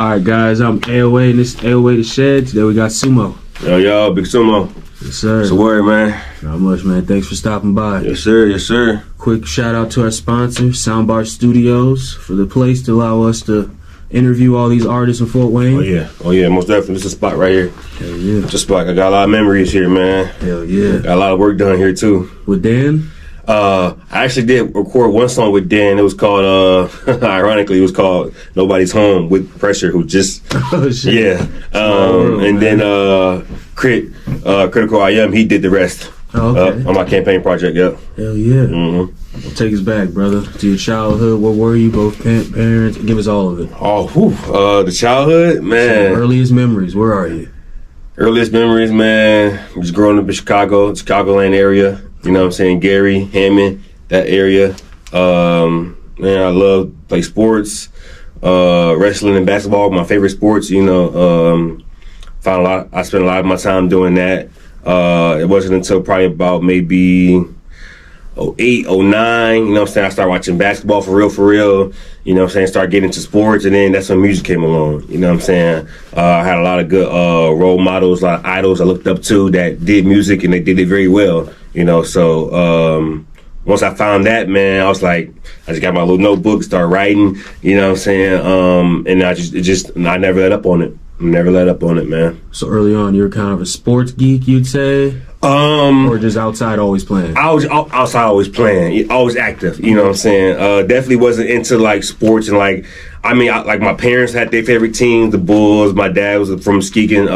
Alright guys, I'm AOA and this is AOA The Shed. Today we got Sumo. Yo, Big Sumo. Yes sir. What's the word, man? Not much, man. Thanks for stopping by. Yes sir. Quick shout out to our sponsor, Soundbar Studios, for the place to allow us to interview all these artists in Fort Wayne. Oh yeah, most definitely. This is a spot right here. Hell yeah. It's a spot. I got a lot of memories here, man. Hell yeah. Got a lot of work done here too. With Dan? I actually did record one song with Dan. It was called, ironically, it was called Nobody's Home with Pressure, who just, Oh shit. yeah. And then Critical I Am, he did the rest. Oh, okay. On my campaign project, yep. Hell yeah. Mm-hmm. Well, take us back, brother, to your childhood. What were you, both parents? Give us all of it. The childhood, man. Earliest memories, where are you? Earliest memories, man. Just growing up in Chicagoland area. You know what I'm saying? Gary, Hammond, that area. Man, I love to play sports. Wrestling and basketball, my favorite sports. You know, I spent a lot of my time doing that. It wasn't until probably about maybe 08, 09, you know what I'm saying, I started watching basketball for real, you know what I'm saying, started getting into sports, and then that's when music came along, you know what I'm saying. I had a lot of good role models, a lot of idols I looked up to that did music, and they did it very well, you know, so once I found that, man, I was like, I just got my little notebook, started writing, you know what I'm saying, and I never let up on it. Never let up on it, man. So early on, you were kind of a sports geek, you'd say? Or just outside always playing? I was outside always playing, always active, you know what I'm saying? Definitely wasn't into like sports and like, like my parents had their favorite teams, the Bulls. My dad was from Muskegon,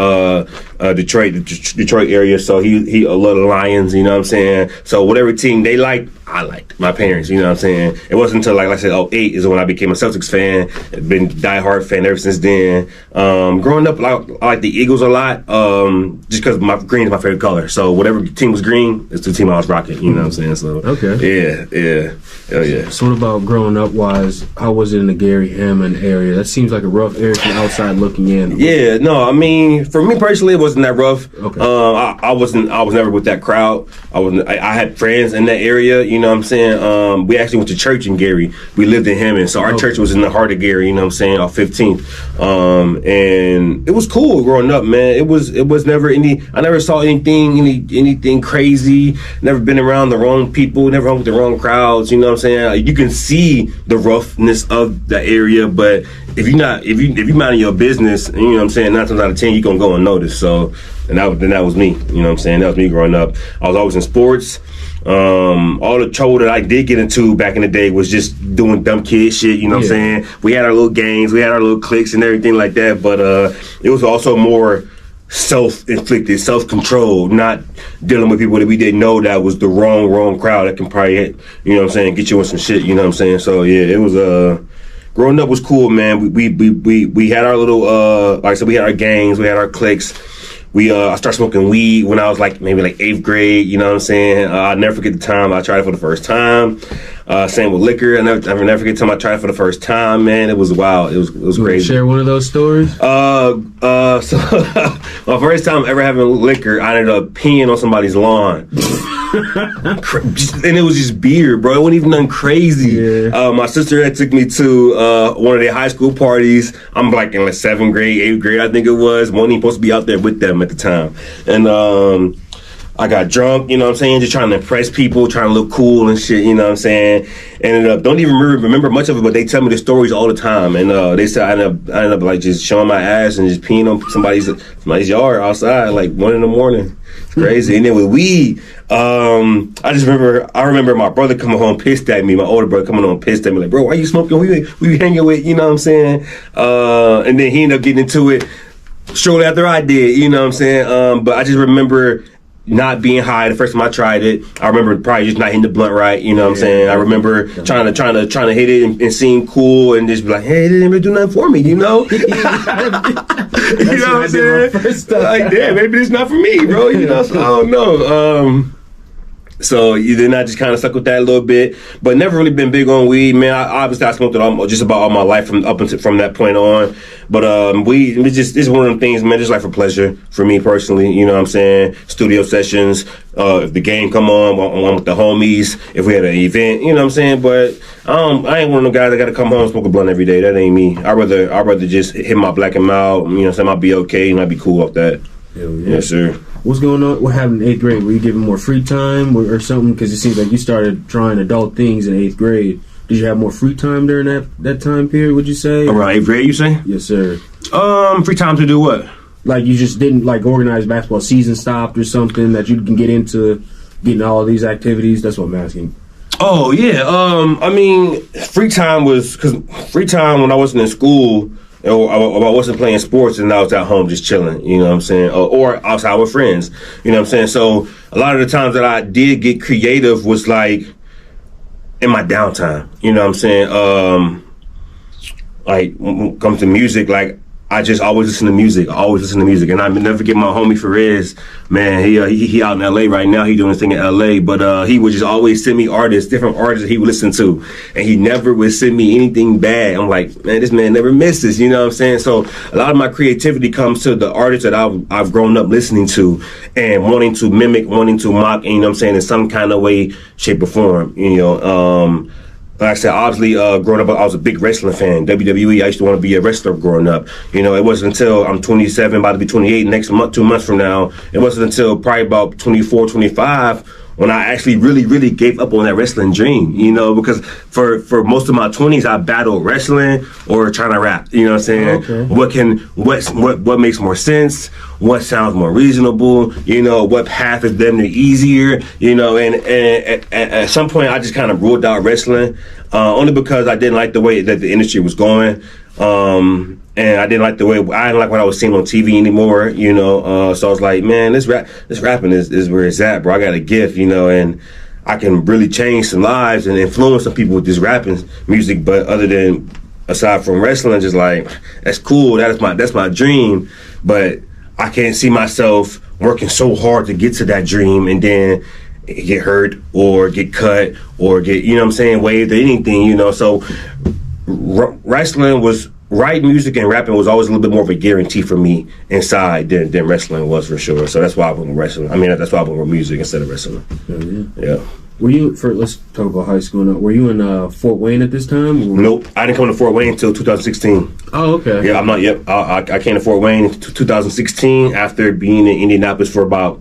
Detroit area, so he loved the Lions, you know what I'm saying? So whatever team they liked, I liked. My parents, you know what I'm saying? It wasn't until like I said, 08 is when I became a Celtics fan. I've been a diehard fan ever since then. Growing up, I like the Eagles a lot, just because green is my favorite color. So whatever team was green, it's the team I was rocking, you know what I'm saying? So okay. Yeah. Hell yeah. So what about growing up wise, how was it in the Gary Hammond area? That seems like a rough area from outside looking in. Yeah, no, I mean, for me personally, it wasn't that rough. Okay. I was never with that crowd. I had friends in that area, you know what I'm saying? We actually went to church in Gary. We lived in Hammond, so our church was in the heart of Gary, you know what I'm saying, off 15th. And it was cool growing up, man. It was never I never saw anything crazy, never been around the wrong people, never hung with the wrong crowds, you know what I'm saying? You can see the roughness of the area, but if you minding your business, you know what I'm saying, 9 times out of 10 you're gonna go unnoticed. So that was me, you know what I'm saying? That was me growing up. I was always in sports. All the trouble that I did get into back in the day was just doing dumb kid shit, you know what I'm saying? We had our little gangs, we had our little cliques and everything like that, but it was also more self-inflicted, self-controlled, not dealing with people that we didn't know that was the wrong crowd that can probably, you know what I'm saying, get you in some shit, you know what I'm saying? So yeah, it was growing up was cool, man. We had our little like I said, we had our gangs, we had our cliques. I started smoking weed when I was maybe 8th grade, you know what I'm saying? I'll never forget the time I tried it for the first time. Same with liquor. I'll never forget the time I tried it for the first time, man. It was wild. It was crazy. Share one of those stories? So my first time ever having liquor, I ended up peeing on somebody's lawn. And it was just beer, bro. It wasn't even nothing crazy. Yeah. My sister had took me to one of their high school parties. I'm in 7th grade, 8th grade, I think it was. Wasn't even supposed to be out there with them at the time. And I got drunk, you know what I'm saying, just trying to impress people, trying to look cool and shit, you know what I'm saying. Ended up, don't even remember much of it, but they tell me the stories all the time. And they said I ended up just showing my ass and just peeing on somebody's yard outside 1 in the morning. It's crazy. And then with weed, I remember my brother coming home pissed at me, my older brother coming home pissed at me, bro, why you smoking? We be hanging with, you know what I'm saying? And then he ended up getting into it shortly after I did, you know what I'm saying? But I just remember not being high the first time I tried it. I remember probably just not hitting the blunt right, you know what I'm saying? I remember trying to hit it and seem cool and just be like, hey, it didn't really do nothing for me, you know? You know what I'm saying? Damn, maybe it's not for me, bro, you know? So I don't know. So then I just kind of stuck with that a little bit, but never really been big on weed, man. Obviously I smoked it just about all my life from that point on. But weed, it's one of them things, man. Just like for pleasure for me personally. You know what I'm saying? Studio sessions. If the game come on with the homies. If we had an event, you know what I'm saying. But I ain't one of them guys that got to come home and smoke a blunt every day. That ain't me. I'd rather just hit my black and mild. You know what I'm saying? I'll be okay and I'll be cool off that. Hell yeah. Yes, sir. What's going on? What happened in 8th grade? Were you given more free time or something? Because it seems like you started trying adult things in 8th grade. Did you have more free time during that time period, would you say? Around 8th grade, you say? Yes, sir. Free time to do what? Like you just didn't like organize basketball season stopped or something that you can get into getting all these activities? That's what I'm asking. Oh, yeah. I mean, free time when I wasn't in school, or I wasn't playing sports and I was at home just chilling, you know what I'm saying? Or outside with friends, you know what I'm saying? So a lot of the times that I did get creative was like in my downtime, you know what I'm saying? Like when it comes to music, like I just always listen to music. And I never forget my homie Ferez, man. He out in LA right now. He doing his thing in LA, but he would just always send me different artists that he would listen to, and he never would send me anything bad. I'm like, man, this man never misses. You know what I'm saying? So a lot of my creativity comes to the artists that I've grown up listening to and wanting to mimic, wanting to mock. You know what I'm saying? In some kind of way, shape, or form. You know. Like I said, obviously, growing up, I was a big wrestling fan. WWE, I used to want to be a wrestler growing up. You know, it wasn't until I'm 27, about to be 28 next month, 2 months from now. It wasn't until probably about 24, 25 when I actually really, really gave up on that wrestling dream, you know, because for most of my 20s, I battled wrestling or trying to rap, you know what I'm saying? Okay. What makes more sense? What sounds more reasonable? You know, what path is them easier? You know, and at some point, I just kind of ruled out wrestling, only because I didn't like the way that the industry was going. And I didn't like what I was seeing on TV anymore, you know. So I was like, man, this rapping is where it's at, bro. I got a gift, you know, and I can really change some lives and influence some people with this rapping music. But aside from wrestling, just like, that's cool. That's my dream. But I can't see myself working so hard to get to that dream and then get hurt or get cut or get, you know what I'm saying, waived or anything, you know. So writing music and rapping was always a little bit more of a guarantee for me inside than wrestling was, for sure. So that's why I went with wrestling. I mean, that's why I went with music instead of wrestling. Yeah. Were you, let's talk about high school now. Were you in Fort Wayne at this time? Or? Nope. I didn't come to Fort Wayne until 2016. Oh, okay. Yeah, I'm not, yep. I came to Fort Wayne in 2016 after being in Indianapolis for about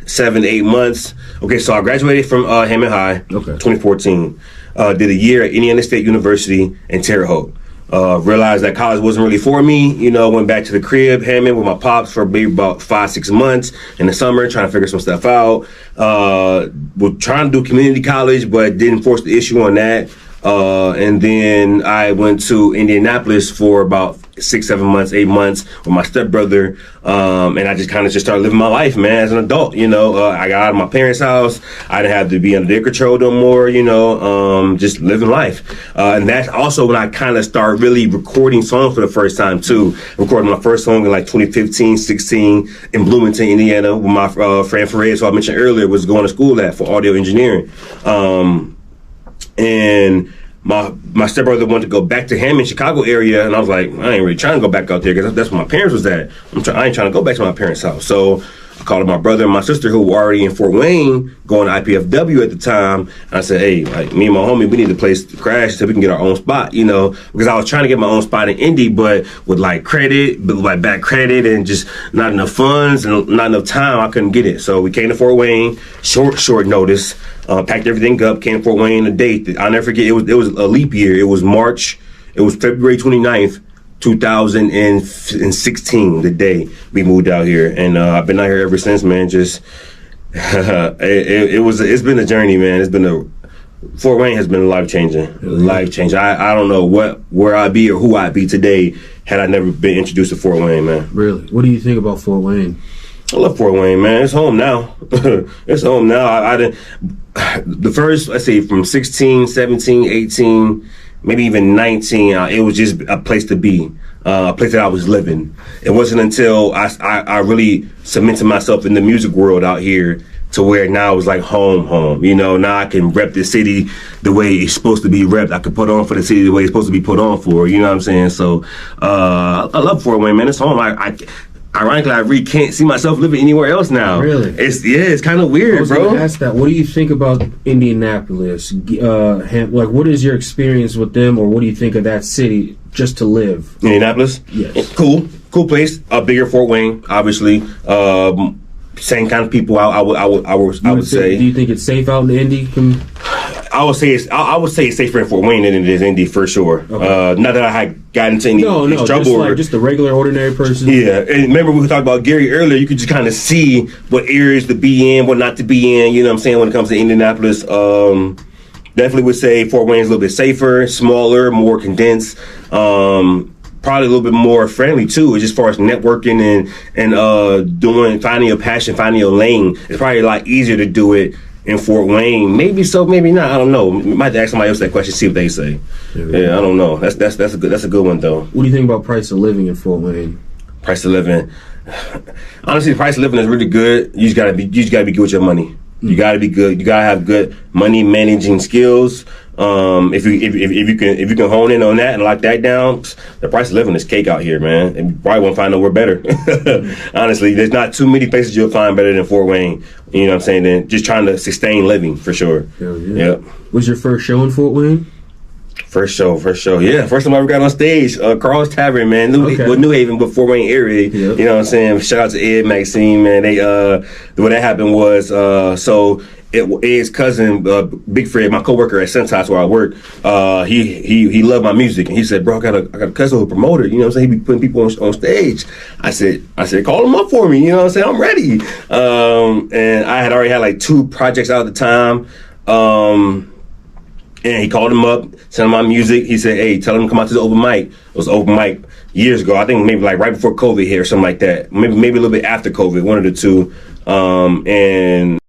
7-8 months. Okay, so I graduated from Hammond High, 2014. Did a year at Indiana State University in Terre Haute. Realized that college wasn't really for me, you know, went back to the crib, Hammond, with my pops for maybe about 5-6 months in the summer, trying to figure some stuff out. Was trying to do community college, but didn't force the issue on that. And then I went to Indianapolis for about 6-7 months, 8 months with my stepbrother. And I just kind of started living my life, man, as an adult, you know. I got out of my parents' house. I didn't have to be under their control no more, you know, just living life. And that's also when I kind of started really recording songs for the first time, too. Recording my first song in like 2015, 16 in Bloomington, Indiana, with my friend Ferez, who I mentioned earlier, was going to school for audio engineering. And my stepbrother wanted to go back to Hammond, Chicago area, and I was like, I ain't really trying to go back out there because that's where my parents was at. I ain't trying to go back to my parents' house. So I called up my brother and my sister who were already in Fort Wayne going to IPFW at the time. And I said, hey, like me and my homie, we need a place to crash so we can get our own spot, you know, because I was trying to get my own spot in Indy, but with like back credit and just not enough funds and not enough time, I couldn't get it. So we came to Fort Wayne, short notice. Packed everything up, came to Fort Wayne, a date. I'll never forget, it was a leap year. It was February 29th, 2016, the day we moved out here. And I've been out here ever since, man. Just, it's been a journey, man. Fort Wayne has been life-changing. Life-changing. I don't know where I'd be or who I'd be today had I never been introduced to Fort Wayne, man. Really? What do you think about Fort Wayne? I love Fort Wayne, man. It's home now. It's home now. I didn't. The first, let's say, from 16, 17, 18, maybe even 19, it was just a place to be, a place that I was living. It wasn't until I really cemented myself in the music world out here to where now it's like home. You know, now I can rep the city the way it's supposed to be repped. I can put on for the city the way it's supposed to be put on for. You know what I'm saying? So I love Fort Wayne, man. It's home. Ironically, I really can't see myself living anywhere else now. Really? It's kind of weird, bro. Ask that. What do you think about Indianapolis? Like, what is your experience with them, or what do you think of that city just to live? Indianapolis? Yes. Cool place. A bigger Fort Wayne, obviously. Same kind of people. I would say. Do you think it's safe out in Indy? I would say it's safer in Fort Wayne than it is Indy for sure. Okay. Not that I had gotten into any trouble. Just a regular, ordinary person. Yeah, and remember we talked about Gary earlier. You could just kind of see what areas to be in, what not to be in. You know what I'm saying? When it comes to Indianapolis, definitely would say Fort Wayne's a little bit safer, smaller, more condensed. Probably a little bit more friendly too, as far as networking and finding your passion, finding your lane. It's probably a lot easier to do it in Fort Wayne. Maybe so, maybe not. I don't know. Might have to ask somebody else that question, see what they say. Yeah, I don't know. That's a good one though. What do you think about price of living in Fort Wayne? Price of living. Honestly, the price of living is really good. You just gotta be good with your money. You gotta be good. You gotta have good money managing skills. If you can hone in on that and lock that down, the price of living is cake out here, man. And you probably won't find nowhere better. Honestly, there's not too many places you'll find better than Fort Wayne. You know what I'm saying? Than just trying to sustain living for sure. Hell yeah. Yep. Was your first show in Fort Wayne? First show. Yeah, first time I ever got on stage, Carl's Tavern, man, New Haven, but Fort Wayne area. Yep. You know what I'm saying? Shout out to Ed, Maxine, man. They what that happened was Ed's cousin, Big Fred, my coworker at Centos where I work, he loved my music, and he said, "Bro, I got a cousin who's a promoter. You know what I'm saying? He be putting people on stage." I said, "Call him up for me. You know what I'm saying? I'm ready." And I had already had like 2 projects out at the time. And he called him up, sent him my music. He said, "Hey, tell him to come out to the open mic." It was an open mic years ago. I think maybe like right before COVID hit or something like that. Maybe a little bit after COVID, one of the two. And